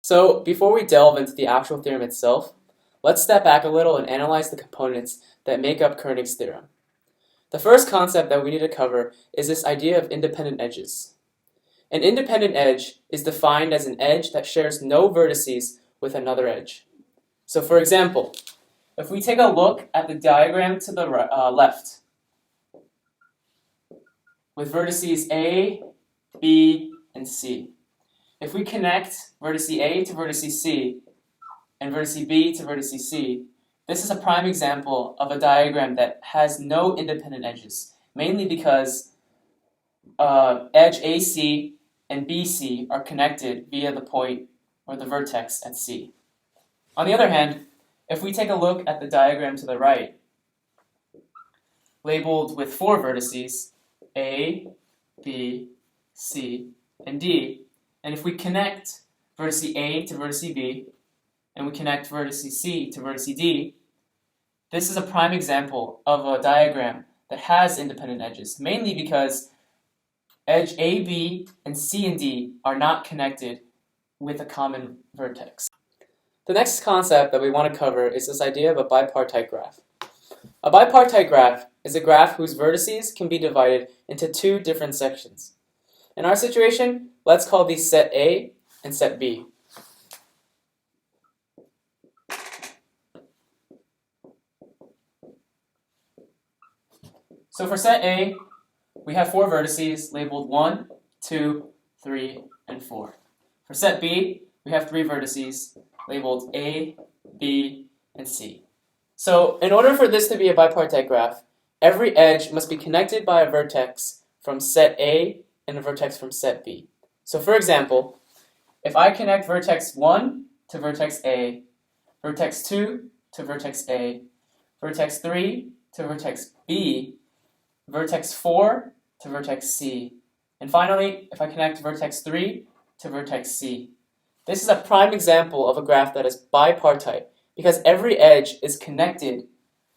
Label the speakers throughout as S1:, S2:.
S1: So before we delve into the actual theorem itself, let's step back a little and analyze the components that make up Koenig's theorem. The first concept that we need to cover is this idea of independent edges. An independent edge is defined as an edge that shares no vertices with another edge. So for example, if we take a look at the diagram to the left, with vertices A, B, and C. If we connect vertex A to vertex C and vertex B to vertex C, this is a prime example of a diagram that has no independent edges, mainly because edge AC and BC are connected via the point or the vertex at C. On the other hand, if we take a look at the diagram to the right, labeled with 4 vertices, A, B, C, and D, and if we connect vertex A to vertex B, and we connect vertex C to vertex D, this is a prime example of a diagram that has independent edges, mainly because edge A, B, and C and D are not connected with a common vertex. The next concept that we want to cover is this idea of a bipartite graph. A bipartite graph is a graph whose vertices can be divided into 2 different sections. In our situation, let's call these set A and set B. So for set A, we have 4 vertices labeled 1, 2, 3, and 4. For set B, we have 3 vertices labeled A, B, and C. So in order for this to be a bipartite graph, every edge must be connected by a vertex from set A and a vertex from set B. So for example, if I connect vertex 1 to vertex A, vertex 2 to vertex A, vertex 3 to vertex B, vertex 4 to vertex C, and finally, if I connect vertex 3 to vertex C. This is a prime example of a graph that is bipartite because every edge is connected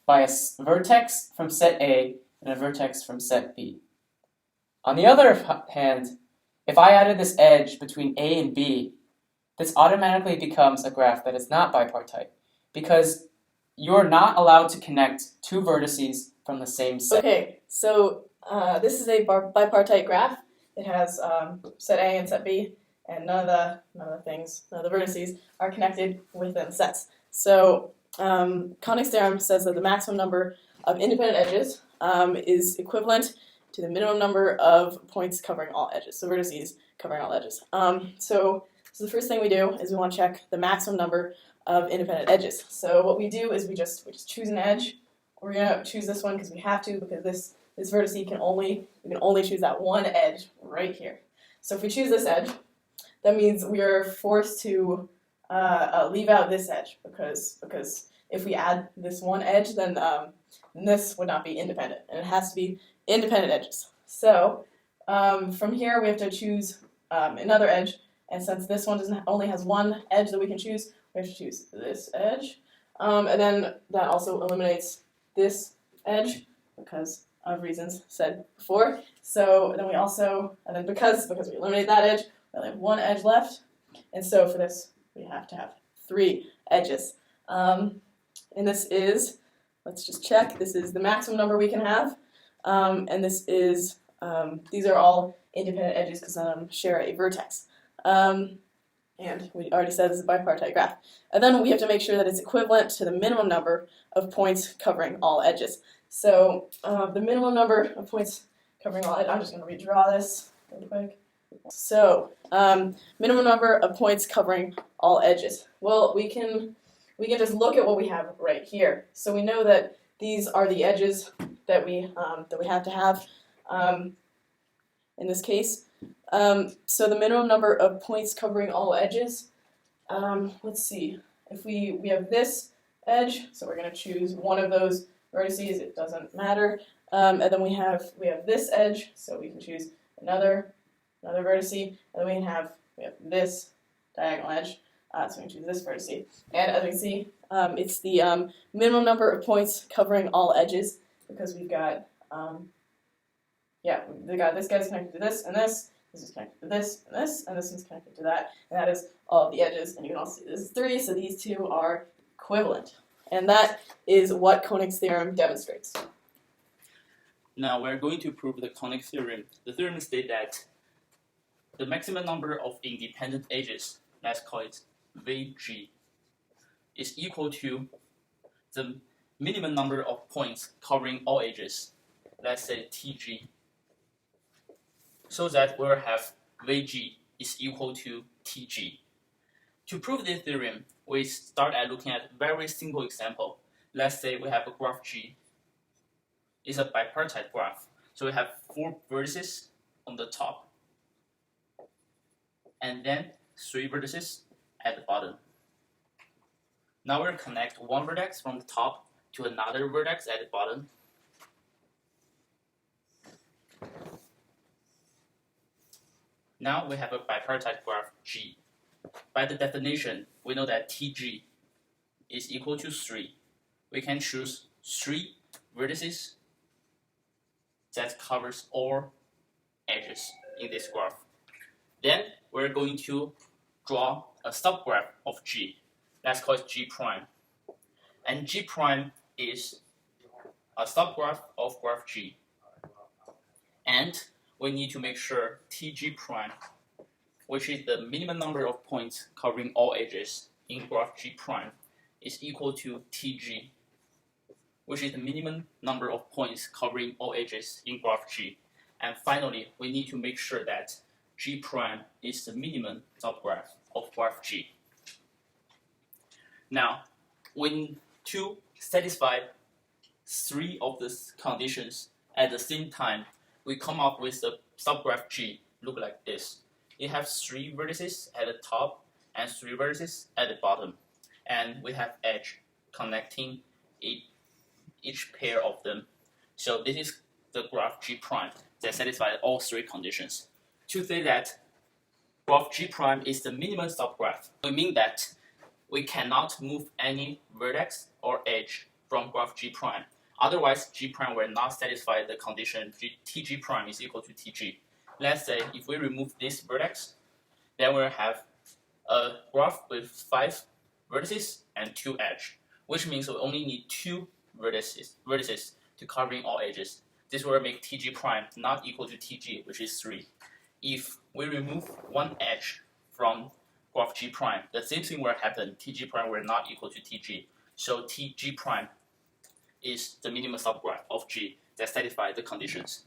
S1: by a vertex from set A and a vertex from set B. On the other hand, if I added this edge between A and B, this automatically becomes a graph that is not bipartite because you're not allowed to connect 2 vertices from the same set.
S2: Okay, so this is a bipartite graph. It has set A and set B, and none of the vertices are connected within sets. So Koenig's theorem says that the maximum number of independent edges is equivalent to the minimum number of points covering all edges, so vertices covering all edges. So the first thing we do is we want to check the maximum number of independent edges. So what we do is we just choose an edge. We're gonna choose this one because we have to, because this vertex we can only choose that one edge right here. So if we choose this edge, that means we are forced to leave out this edge because if we add this one edge, then this would not be independent, and it has to be independent edges. So from here we have to choose another edge, and since this one only has one edge that we can choose, we have to choose this edge, and then that also eliminates this edge because of reasons said before. So then because we eliminate that edge, we only have one edge left, and so for this we have to have 3 edges. And this is, let's just check, this is the maximum number we can have, and this is, these are all independent edges because none of them share a vertex. And we already said this is a bipartite graph. And then we have to make sure that it's equivalent to the minimum number of points covering all edges. So the minimum number of points covering all edges, I'm just going to redraw this really quick. So minimum number of points covering all edges. Well, we can just look at what we have right here. So we know that these are the edges that we have to have in this case. So the minimum number of points covering all edges, let's see, if we have this edge, so we're going to choose one of those vertices, it doesn't matter, and then we have this edge, so we can choose another vertex, and then we have this diagonal edge, so we can choose this vertex, and as we can see, it's the minimum number of points covering all edges, because we've got, we got this guy's connected to this and this this is connected to this, and this one's connected to that, and that is all of the edges, and you can also see this is 3, so these two are equivalent. And that is what Koenig's theorem demonstrates.
S3: Now we're going to prove the conic theorem. The theorem states that the maximum number of independent edges, let's call it Vg, is equal to the minimum number of points covering all edges, let's say Tg, so that we'll have Vg is equal to Tg. To prove this theorem, we start at looking at a very simple example. Let's say we have a graph G. It's a bipartite graph. So we have 4 vertices on the top, and then 3 vertices at the bottom. Now we'll connect one vertex from the top to another vertex at the bottom. Now we have a bipartite graph G. By the definition, we know that Tg is equal to 3. We can choose 3 vertices that covers all edges in this graph. Then we're going to draw a subgraph of G. Let's call it G prime. And G prime is a subgraph of graph G. And we need to make sure Tg prime, which is the minimum number of points covering all edges in graph G prime, is equal to Tg, which is the minimum number of points covering all edges in graph G. And finally, we need to make sure that G prime is the minimum subgraph of graph G. Now, when to satisfy 3 of these conditions at the same time, we come up with the subgraph G look like this. It has 3 vertices at the top and 3 vertices at the bottom, and we have edge connecting each pair of them. So this is the graph G prime that satisfies all 3 conditions. To say that graph G prime is the minimum subgraph, we mean that we cannot move any vertex or edge from graph G prime. Otherwise, G prime will not satisfy the condition Tg prime is equal to Tg. Let's say if we remove this vertex, then we'll have a graph with 5 vertices and 2 edges, which means we only need 2 vertices to covering all edges. This will make Tg prime not equal to Tg, which is 3. If we remove one edge from graph G prime, the same thing will happen. Tg prime will not equal to Tg. So Tg prime is the minimum subgraph of G that satisfies the conditions.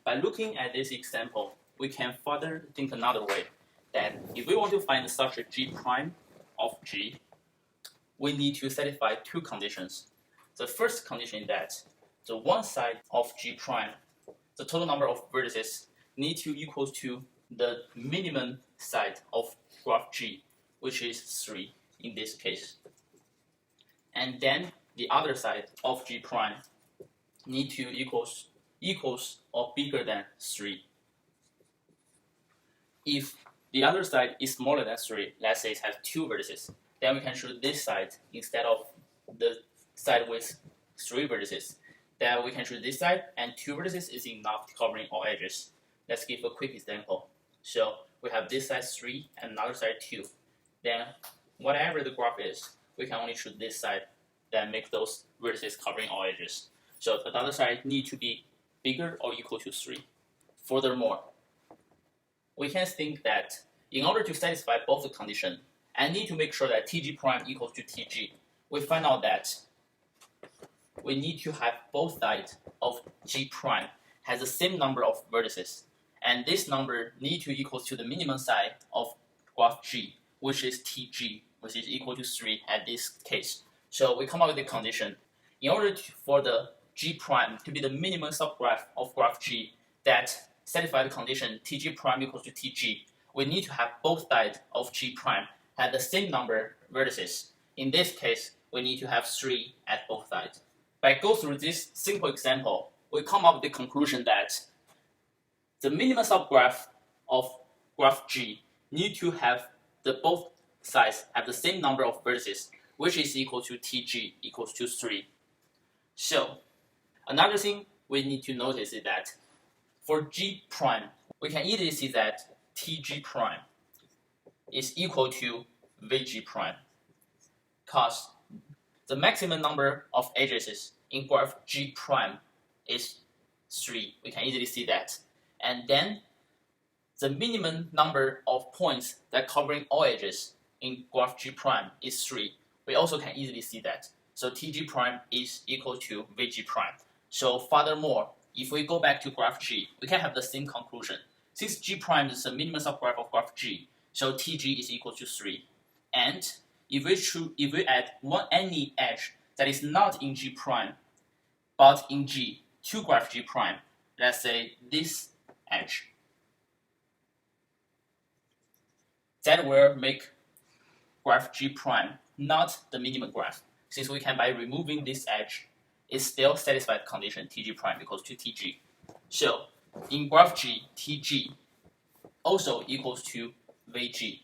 S3: By looking at this example, we can further think another way, that if we want to find such a G prime of G, we need to satisfy 2 conditions. The first condition is that the one side of G prime, the total number of vertices, need to equal to the minimum side of graph G, which is 3 in this case. And then the other side of G prime need to equals or bigger than 3. If the other side is smaller than 3, let's say it has 2 vertices, then we can choose this side instead of the side with 3 vertices. Then we can choose this side, and 2 vertices is enough covering all edges. Let's give a quick example. So we have this side 3 and another side 2. Then whatever the graph is, we can only choose this side, then make those vertices covering all edges. So the other side need to be bigger or equal to 3. Furthermore, we can think that in order to satisfy both the condition, I need to make sure that Tg prime equals to Tg. We find out that we need to have both sides of G prime has the same number of vertices, and this number need to equal to the minimum side of graph G, which is Tg, which is equal to 3 at this case. So we come up with the condition. In order for the G prime to be the minimum subgraph of graph G that satisfy the condition Tg prime equals to Tg, we need to have both sides of G prime have the same number of vertices. In this case, we need to have 3 at both sides. By going through this simple example, we come up with the conclusion that the minimum subgraph of graph G need to have both sides have the same number of vertices, which is equal to Tg equals to 3. So, another thing we need to notice is that for G prime, we can easily see that Tg prime is equal to Vg prime, because the maximum number of edges in graph G prime is 3. We can easily see that. And then the minimum number of points that covering all edges in graph G prime is 3. We also can easily see that. So Tg prime is equal to Vg prime. So furthermore, if we go back to graph G, we can have the same conclusion. Since G prime is the minimum subgraph of graph G, so Tg is equal to 3. And if we add any edge that is not in G prime, but in G to graph G prime, let's say this edge, that will make graph G prime not the minimum graph, since we can, by removing this edge, it still satisfies the condition Tg prime equals to Tg. So in graph G, Tg also equals to Vg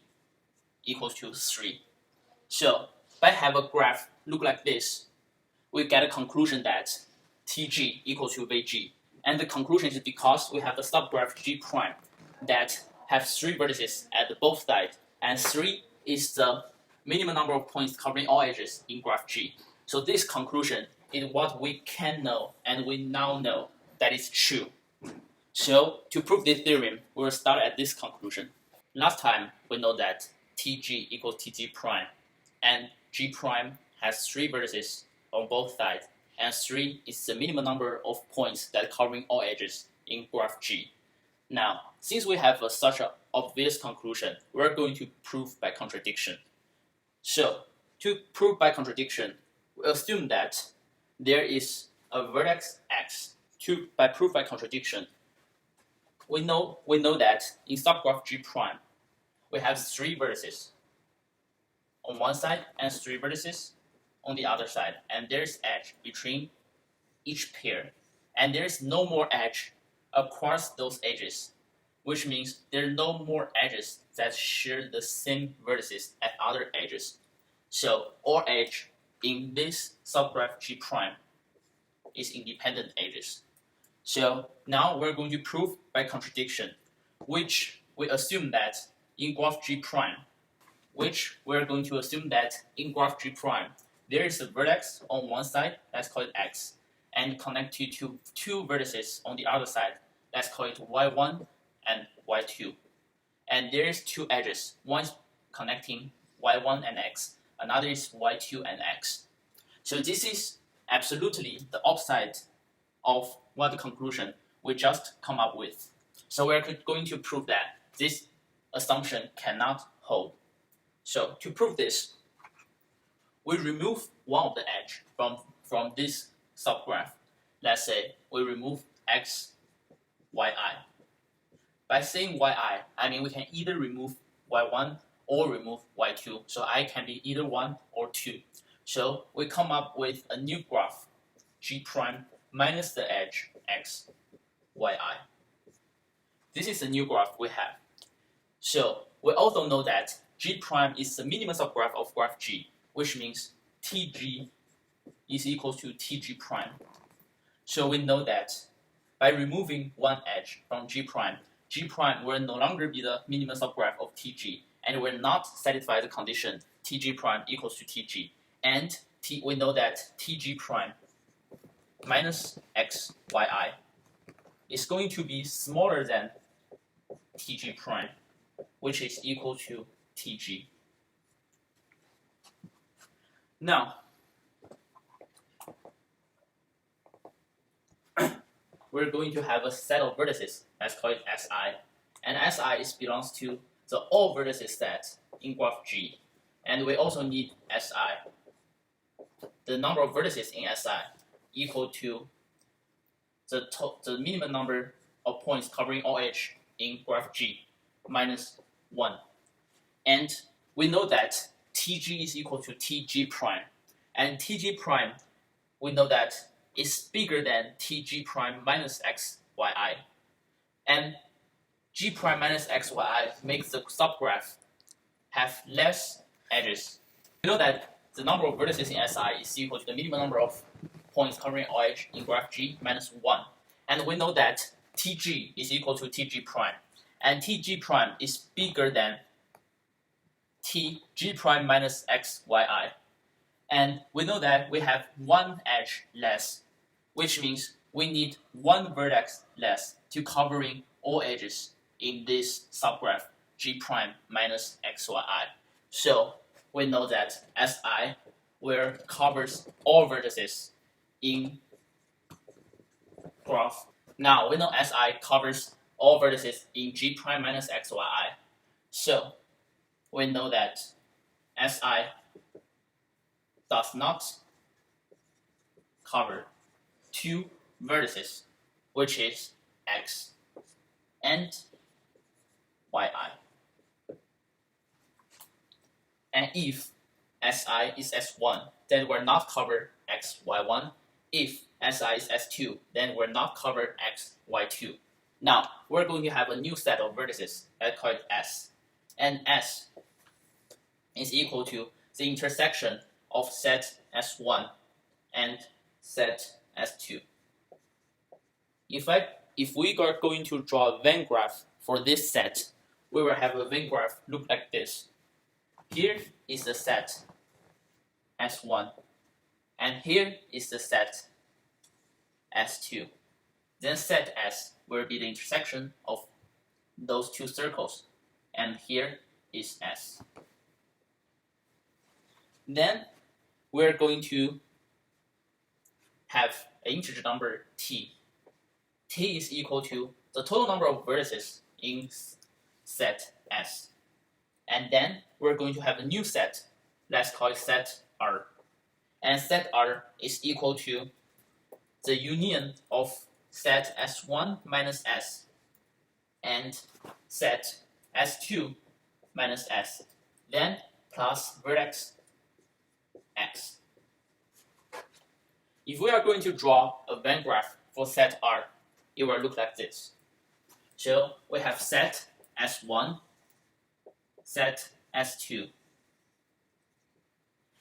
S3: equals to 3. So by have a graph look like this, we get a conclusion that Tg equals to Vg. And the conclusion is because we have the subgraph G prime that have 3 vertices at both sides, and 3 is the minimum number of points covering all edges in graph G. So this conclusion is what we can know, and we now know that is true. So to prove this theorem, we will start at this conclusion. Last time we know that Tg equals Tg prime, and G prime has 3 vertices on both sides, and 3 is the minimum number of points that covering all edges in graph G. Now, since we have such an obvious conclusion, we're going to prove by contradiction. So, to prove by contradiction, we assume that there is a vertex x. By proof by contradiction, we know that in subgraph G prime, we have 3 vertices on one side and 3 vertices on the other side, and there's edge between each pair, and there's no more edge across those edges, which means there are no more edges that share the same vertices as other edges. So all edge in this subgraph G prime is independent edges. So now we're going to prove by contradiction, which we assume that in graph G prime, there is a vertex on one side, let's call it x, and connected to 2 vertices on the other side, let's call it y1 and y2. And there is 2 edges, one is connecting y1 and x, another is y2 and x. So this is absolutely the opposite of what the conclusion we just come up with. So we're going to prove that this assumption cannot hold. So to prove this, we remove one of the edge from this subgraph. Let's say we remove x, yi. By saying yi, I mean we can either remove y1 or remove y2. So I can be either 1 or 2. So we come up with a new graph, G prime minus the edge x, yi. This is the new graph we have. So we also know that G prime is the minimum subgraph of graph G, which means Tg is equal to Tg prime. So we know that by removing one edge from G prime will no longer be the minimum subgraph of Tg, and will not satisfy the condition Tg prime equals to Tg. And we know that Tg prime minus x, yi is going to be smaller than Tg prime, which is equal to Tg. Now, we're going to have a set of vertices, let's call it Si, and Si belongs to the all vertices set in graph G, and we also need Si, the number of vertices in Si, equal to the minimum number of points covering all edge in graph G minus 1. And we know that Tg is equal to Tg prime, and Tg prime, we know that is bigger than Tg prime minus x, yi, and G prime minus x, yi makes the subgraph have less edges. We know that the number of vertices in Si is equal to the minimum number of points covering all edge in graph G minus 1, and we know that Tg is equal to Tg prime. and tg prime is bigger than tg prime minus xyi. And we know that we have one edge less, which means we need one vertex less to covering all edges in this subgraph g prime minus xyi. So we know that Si will covers all vertices in graph. Now we know Si covers all vertices in g prime minus xyi. So we know that Si does not cover two vertices, which is x and yi. And if Si is S1, then we're not cover xy1. If Si is S2, then we're not cover xy2. Now, we're going to have a new set of vertices. Let's call it S. And S is equal to the intersection of set S1 and set S2. If we are going to draw a Venn graph for this set, we will have a Venn graph look like this. Here is the set S1, and here is the set S2. Then set S will be the intersection of those two circles, and here is S. Then we're going to have an integer number t. T is equal to the total number of vertices in set S. And then we're going to have a new set. Let's call it set R. And set R is equal to the union of set S1 minus S and set S2 minus S, then plus vertex X. If we are going to draw a Venn graph for set R, it will look like this. So we have set S1, set S2.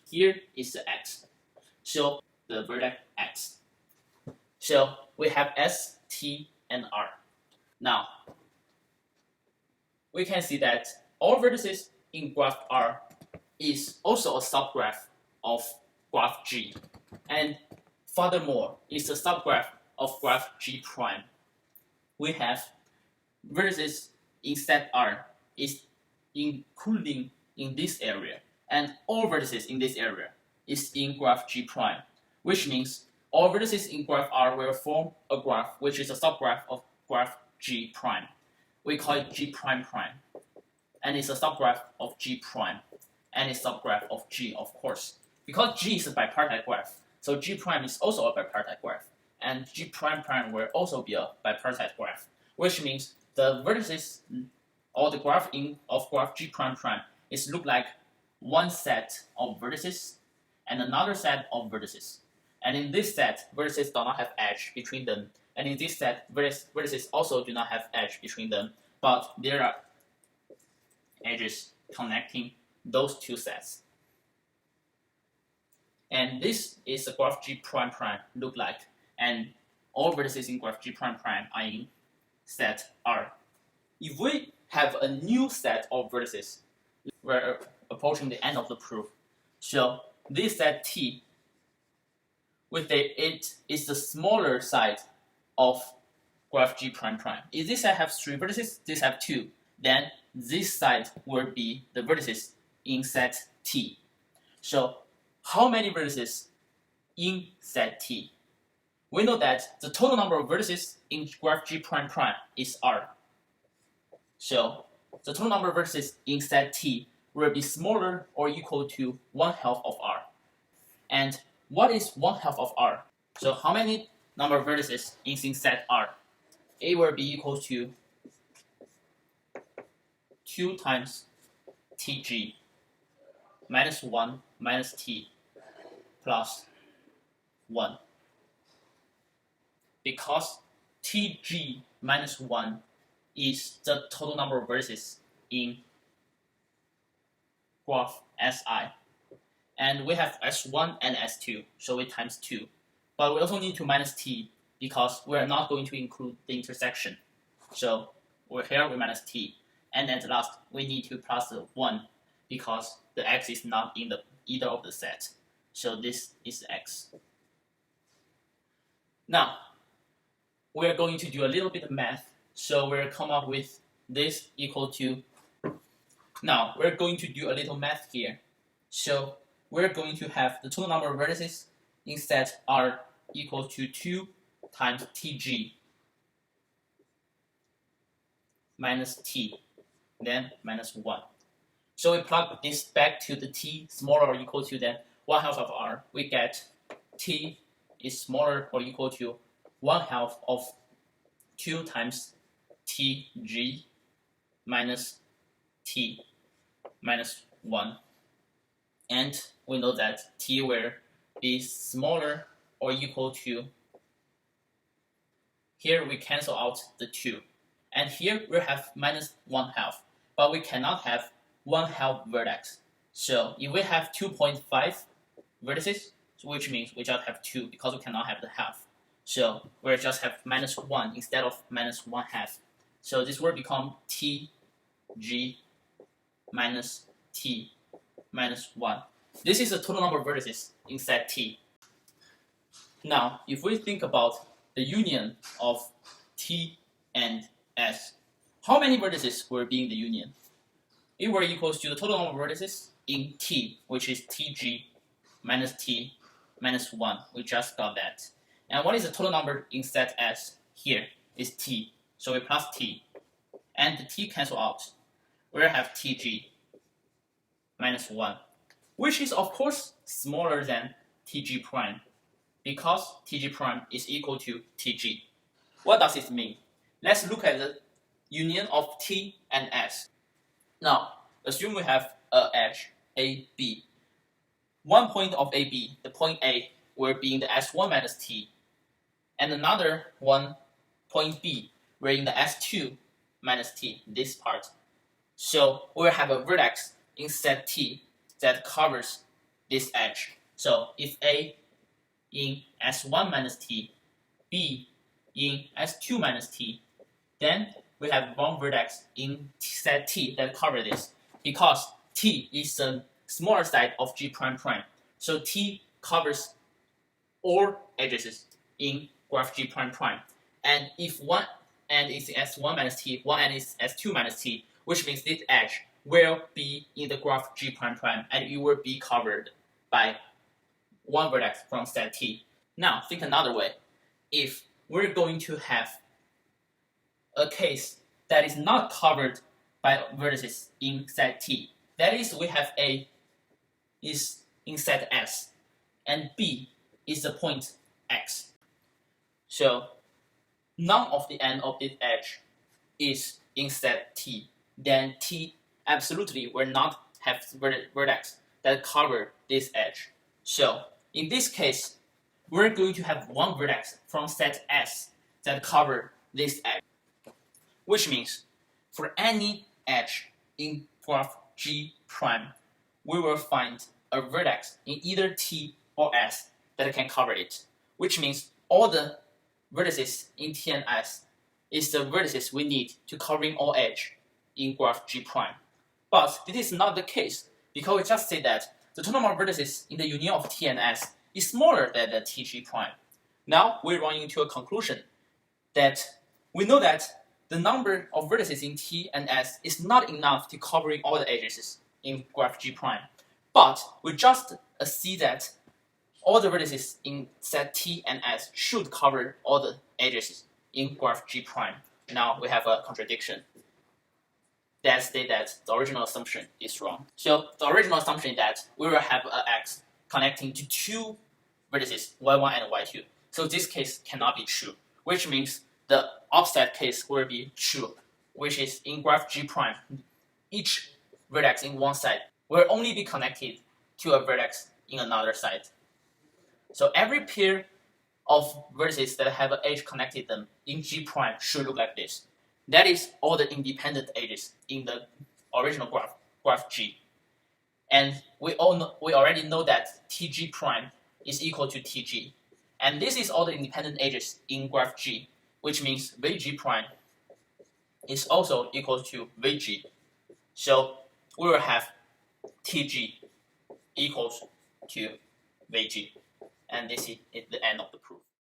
S3: Here is the X. So the vertex X. So we have S, T, and R. Now, we can see that all vertices in graph R is also a subgraph of graph G. And furthermore, it's a subgraph of graph G prime. We have vertices in set R is including in this area, and all vertices in this area is in graph G prime, which means all vertices in graph R will form a graph which is a subgraph of graph G prime. We call it G prime prime, and it's a subgraph of G prime, and it's a subgraph of G, of course. Because G is a bipartite graph, so G prime is also a bipartite graph, and G prime prime will also be a bipartite graph, which means the vertices or the graph of graph G prime prime is look like one set of vertices and another set of vertices. And in this set, vertices do not have edge between them, and in this set, vertices also do not have edge between them, but there are edges connecting those two sets. And this is the graph G prime prime look like, and all vertices in graph G prime prime are in set R. If we have a new set of vertices, we're approaching the end of the proof. So this set T, it is the smaller side of graph G prime prime. If this side has 3 vertices, this have 2, then this side will be the vertices in set T. So how many vertices in set T? We know that the total number of vertices in graph G prime prime is R. So the total number of vertices in set T will be smaller or equal to 1/2 of R. And what is 1/2 of R? So how many number of vertices in set R? It will be equal to 2 times Tg minus 1 minus T plus 1. Because Tg minus 1 is the total number of vertices in graph Si. And we have S1 and S2, so we times 2. But we also need to minus T because we are not going to include the intersection. So or here we minus t. And at last, we need to plus the 1 because the x is not in the either of the set. So this is x. Now, we're going to do a little bit of math. So we'll come up with this equal to, now we're going to do a little math here. So we're going to have the total number of vertices in set are equal to 2 times tg minus t, then minus 1. So we plug this back to the t smaller or equal to then 1/2 of r. We get t is smaller or equal to 1/2 of 2 times tg minus t minus 1. And we know that t will be smaller or equal to, here we cancel out the 2. And here we have minus 1/2, but we cannot have 1/2 vertex. So if we have 2.5 vertices, which means we just have 2 because we cannot have the half. So we'll just have minus 1 instead of minus 1/2. So this will become tg minus t minus 1. This is the total number of vertices in set T. Now, if we think about the union of T and S, how many vertices will be in the union? It will equals to the total number of vertices in T, which is Tg minus T minus 1. We just got that. And what is the total number in set S? Here is T. So we plus T. And the T cancel out. We'll have Tg minus 1, which is of course smaller than Tg prime, because Tg prime is equal to Tg. What does it mean? Let's look at the union of T and S. Now, assume we have an edge AB. One point of AB, the point A, will be in the S1 minus T, and another one, point B, will in the S2 minus T, this part. So we'll have a vertex in set T that covers this edge. So if A in S1 minus T, B in S2 minus T, then we have one vertex in set T that covers this, because T is the smaller side of G prime prime. So T covers all edges in graph G prime prime. And if one end is S1 minus T, one end is S2 minus T, which means this edge will be in the graph G prime prime, and it will be covered by one vertex from set T. Now, think another way. If we're going to have a case that is not covered by vertices in set T, that is, we have A is in set S, and B is the point X. So, none of the end of this edge is in set T. Then T absolutely will not have vertex that cover this edge. So, in this case, we're going to have one vertex from set S that cover this edge. Which means, for any edge in graph G prime, we will find a vertex in either T or S that can cover it. Which means all the vertices in T and S is the vertices we need to covering all edge in graph G prime. But this is not the case, because we just said that the total number of vertices in the union of T and S is smaller than the Tg prime. Now we run into a conclusion that we know that the number of vertices in T and S is not enough to covering all the edges in graph G prime. But we just see that all the vertices in set T and S should cover all the edges in graph G prime. Now we have a contradiction that states that the original assumption is wrong. So the original assumption is that we will have an X connecting to two vertices, y1 and y2. So this case cannot be true, which means the opposite case will be true, which is in graph G prime, each vertex in one side will only be connected to a vertex in another side. So every pair of vertices that have an edge connected them in G prime should look like this. That is all the independent edges in the original graph G. And we already know that Tg prime is equal to Tg. And this is all the independent edges in graph G, which means Vg prime is also equal to Vg. So we will have Tg equals to Vg. And this is the end of the proof.